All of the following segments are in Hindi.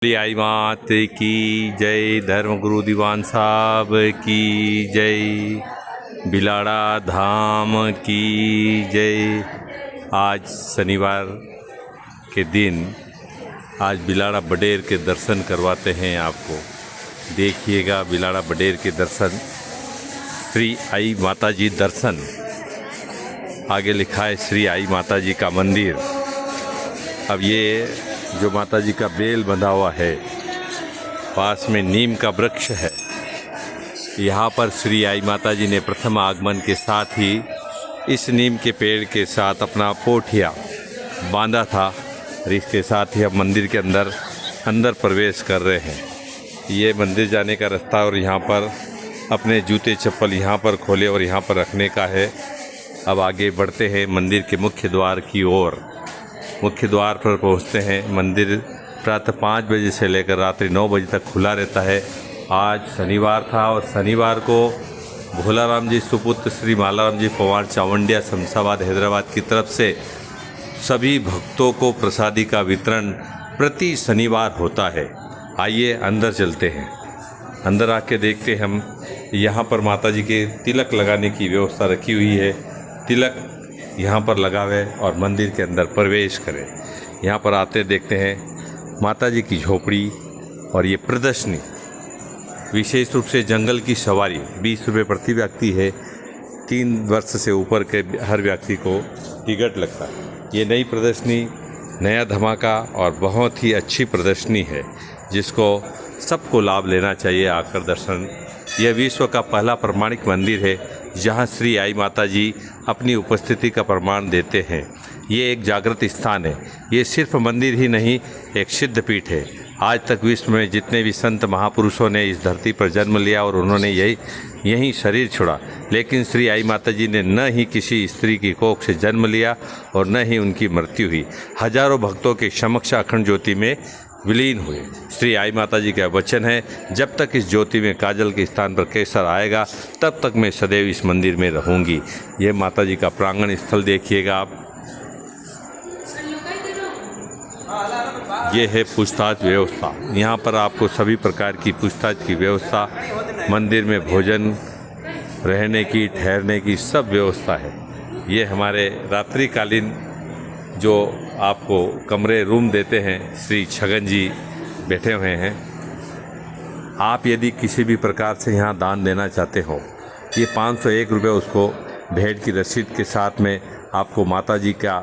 आई मात की जय, धर्मगुरु दीवान साहब की जय, बिलाड़ा धाम की जय। आज शनिवार के दिन आज बिलाड़ा बडेर के दर्शन करवाते हैं आपको। देखिएगा बिलाड़ा बडेर के दर्शन, श्री आई माता जी दर्शन। आगे लिखा है श्री आई माता जी का मंदिर। अब ये जो माता जी का बेल बंधा हुआ है, पास में नीम का वृक्ष है। यहाँ पर श्री आई माता जी ने प्रथम आगमन के साथ ही इस नीम के पेड़ के साथ अपना पोठिया बांधा था और इसके साथ ही अब मंदिर के अंदर प्रवेश कर रहे हैं। ये मंदिर जाने का रास्ता और यहाँ पर अपने जूते चप्पल यहाँ पर खोले और यहाँ पर रखने का है। अब आगे बढ़ते हैं मंदिर के मुख्य द्वार की ओर। मुख्य द्वार पर पहुंचते हैं। मंदिर प्रातः 5 बजे से लेकर रात्रि 9 बजे तक खुला रहता है। आज शनिवार था और शनिवार को भोलाराम जी सुपुत्र श्री मालाराम जी पवार चावंडिया शमशाबाद हैदराबाद की तरफ से सभी भक्तों को प्रसादी का वितरण प्रति शनिवार होता है। आइए अंदर चलते हैं। अंदर आके देखते हैं हम। यहाँ पर माता जी के तिलक लगाने की व्यवस्था रखी हुई है। तिलक यहाँ पर लगावे और मंदिर के अंदर प्रवेश करें। यहाँ पर आते देखते हैं माता जी की झोपड़ी और ये प्रदर्शनी। विशेष रूप से जंगल की सवारी 20 रुपये प्रति व्यक्ति है। 3 वर्ष से ऊपर के हर व्यक्ति को टिकट लगता है। ये नई प्रदर्शनी, नया धमाका और बहुत ही अच्छी प्रदर्शनी है जिसको सबको लाभ लेना चाहिए आकर दर्शन। यह विश्व का पहला प्रमाणिक मंदिर है जहां श्री आई माता जी अपनी उपस्थिति का प्रमाण देते हैं। ये एक जागृत स्थान है। ये सिर्फ मंदिर ही नहीं, एक सिद्ध पीठ है। आज तक विश्व में जितने भी संत महापुरुषों ने इस धरती पर जन्म लिया और उन्होंने यही शरीर छोड़ा, लेकिन श्री आई माता जी ने न ही किसी स्त्री की कोख से जन्म लिया और न ही उनकी मृत्यु हुई। हजारों भक्तों के समक्ष अखंड ज्योति में विलीन हुए। श्री आई माता जी का वचन है, जब तक इस ज्योति में काजल के स्थान पर केसर आएगा तब तक मैं सदैव इस मंदिर में रहूंगी। ये माता जी का प्रांगण स्थल देखिएगा आप। ये है पूछताछ व्यवस्था। यहाँ पर आपको सभी प्रकार की पूछताछ की व्यवस्था, मंदिर में भोजन, रहने की, ठहरने की सब व्यवस्था है। ये हमारे रात्रिकालीन जो आपको कमरे रूम देते हैं, श्री छगन जी बैठे हुए हैं। आप यदि किसी भी प्रकार से यहाँ दान देना चाहते हो, ये 501 रुपये उसको भेंट की रसीद के साथ में आपको माता जी का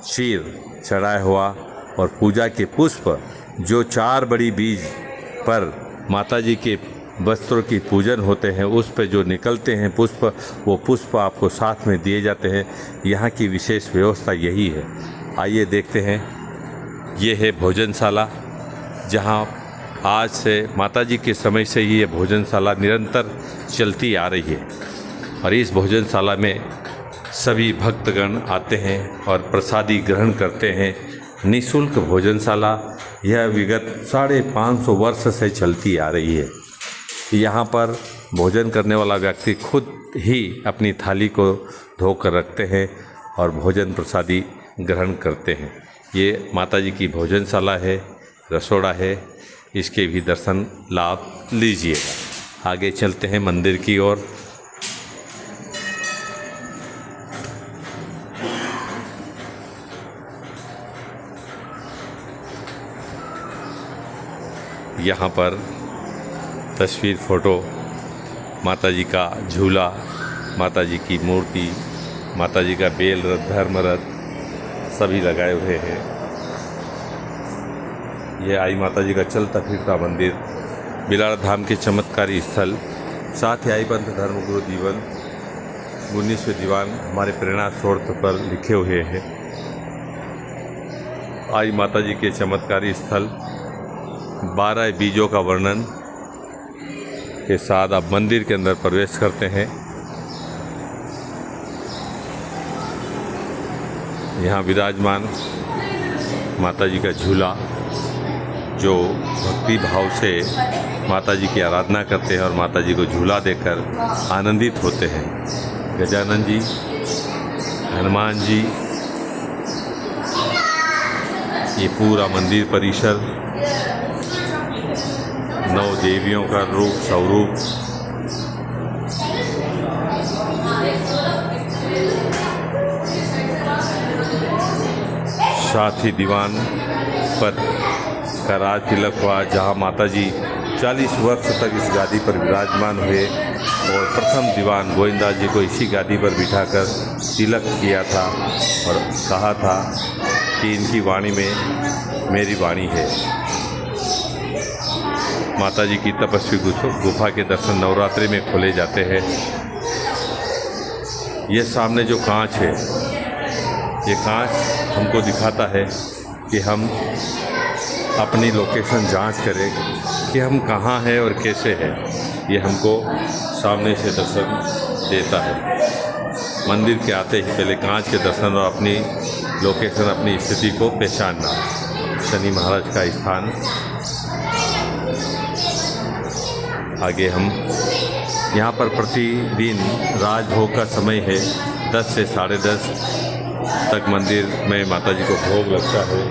शीर चढ़ाया हुआ और पूजा के पुष्प, जो 4 बड़ी बीज पर माता जी के वस्त्रों की पूजन होते हैं, उस पर जो निकलते हैं पुष्प, वो पुष्प आपको साथ में दिए जाते हैं। यहाँ की विशेष व्यवस्था यही है। आइए देखते हैं। ये है भोजनशाला, जहाँ आज से माता जी के समय से ही ये भोजनशाला निरंतर चलती आ रही है और इस भोजनशाला में सभी भक्तगण आते हैं और प्रसादी ग्रहण करते हैं। निःशुल्क भोजनशाला यह विगत 550 वर्ष से चलती आ रही है। यहाँ पर भोजन करने वाला व्यक्ति खुद ही अपनी थाली को धोकर रखते हैं और भोजन प्रसादी ग्रहण करते हैं। ये माता जी की भोजनशाला है, रसोड़ा है। इसके भी दर्शन लाभ लीजिएगा। आगे चलते हैं मंदिर की ओर। यहाँ पर तस्वीर, फोटो, माता जी का झूला, माता जी की मूर्ति, माता जी का बेल रथ, धर्म रथ सभी लगाए हुए हैं। यह आई माता जी का चलता फिरता मंदिर, बिलाड़ा धाम के चमत्कारी स्थल। साथ ही आई पंथ धर्मगुरु दीवन 19वें दीवान हमारे प्रेरणा स्रोत पर लिखे हुए हैं। आई माता जी के चमत्कारी स्थल, 12 बीजों का वर्णन के साथ आप मंदिर के अंदर प्रवेश करते हैं। यहाँ विराजमान माता जी का झूला, जो भक्ति भाव से माता जी की आराधना करते हैं और माता जी को झूला देकर आनंदित होते हैं। गजानन जी, हनुमान जी, ये पूरा मंदिर परिसर देवियों का रूप स्वरूप साथी दीवान पर का राज तिलक हुआ, जहाँ माताजी 40 वर्ष तक इस गादी पर विराजमान हुए और प्रथम दीवान गोविंदा जी को इसी गादी पर बिठाकर तिलक किया था और कहा था कि इनकी वाणी में मेरी वाणी है। माताजी की तपस्वी गुफा के दर्शन नवरात्रि में खोले जाते हैं। ये सामने जो कांच है, ये कांच हमको दिखाता है कि हम अपनी लोकेशन जांच करें कि हम कहाँ हैं और कैसे हैं। ये हमको सामने से दर्शन देता है। मंदिर के आते ही पहले कांच के दर्शन और अपनी लोकेशन, अपनी स्थिति को पहचानना। शनि महाराज का स्थान। आगे हम यहाँ पर प्रतिदिन राजभोग का समय है। 10 से 10:30 तक मंदिर में माताजी को भोग लगता है।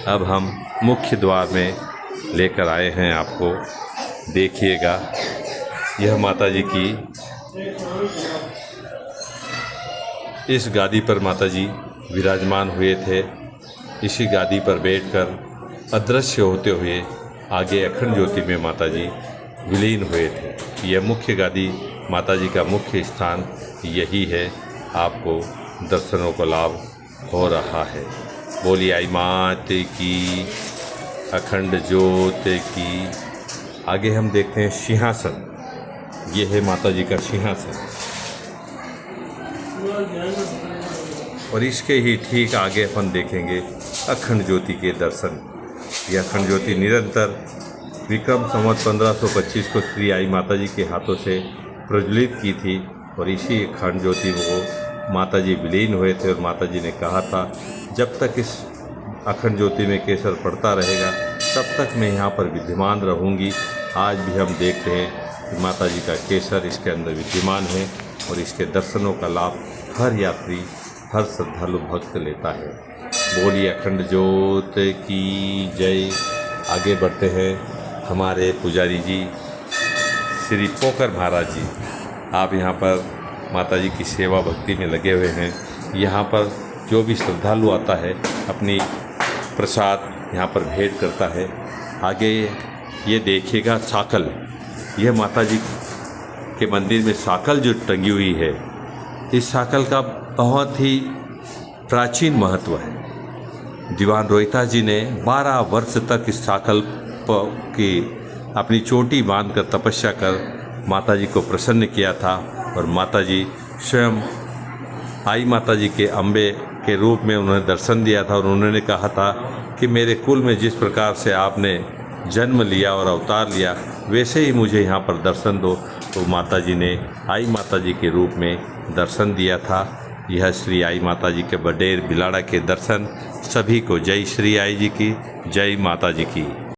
अब हम मुख्य द्वार में लेकर आए हैं आपको, देखिएगा। यह माताजी की इस गादी पर माताजी विराजमान हुए थे। इसी गादी पर बैठकर अदृश्य होते हुए आगे अखंड ज्योति में माताजी विलीन हुए थे। यह मुख्य गादी माताजी का मुख्य स्थान यही है। आपको दर्शनों को लाभ हो रहा है। बोली आई मात की, अखंड ज्योत की। आगे हम देखते हैं सिंहासन। ये है माताजी का सिंहासन और इसके ही ठीक आगे अपन देखेंगे अखंड ज्योति के दर्शन। यह अखंड ज्योति निरंतर विक्रम संवत 1525 को श्री आई माताजी के हाथों से प्रज्वलित की थी और इसी अखंड ज्योति को माताजी विलीन हुए थे। और माताजी ने कहा था, जब तक इस अखंड ज्योति में केसर पड़ता रहेगा तब तक मैं यहाँ पर विद्यमान रहूँगी। आज भी हम देखते हैं कि माताजी का केसर इसके अंदर विद्यमान है और इसके दर्शनों का लाभ हर यात्री, हर श्रद्धालु भक्त लेता है। बोली अखंड ज्योत की जय। आगे बढ़ते हैं। हमारे पुजारी जी श्री पोकर महाराज जी, आप यहाँ पर माताजी की सेवा भक्ति में लगे हुए हैं। यहाँ पर जो भी श्रद्धालु आता है अपनी प्रसाद यहाँ पर भेंट करता है। आगे ये देखिएगा साकल। यह माताजी के मंदिर में साकल जो टंगी हुई है, इस साकल का बहुत ही प्राचीन महत्व है। दीवान रोहिता जी ने 12 वर्ष तक इस साकल की अपनी चोटी बांधकर तपस्या कर माताजी को प्रसन्न किया था और माताजी स्वयं आई माताजी के अम्बे के रूप में उन्होंने दर्शन दिया था और उन्होंने कहा था कि मेरे कुल में जिस प्रकार से आपने जन्म लिया और अवतार लिया, वैसे ही मुझे यहाँ पर दर्शन दो। तो माताजी ने आई माताजी के रूप में दर्शन दिया था। यह श्री आई माताजी के बडेर बिलाड़ा के दर्शन सभी को। जय श्री आई जी की, जय माता जी की।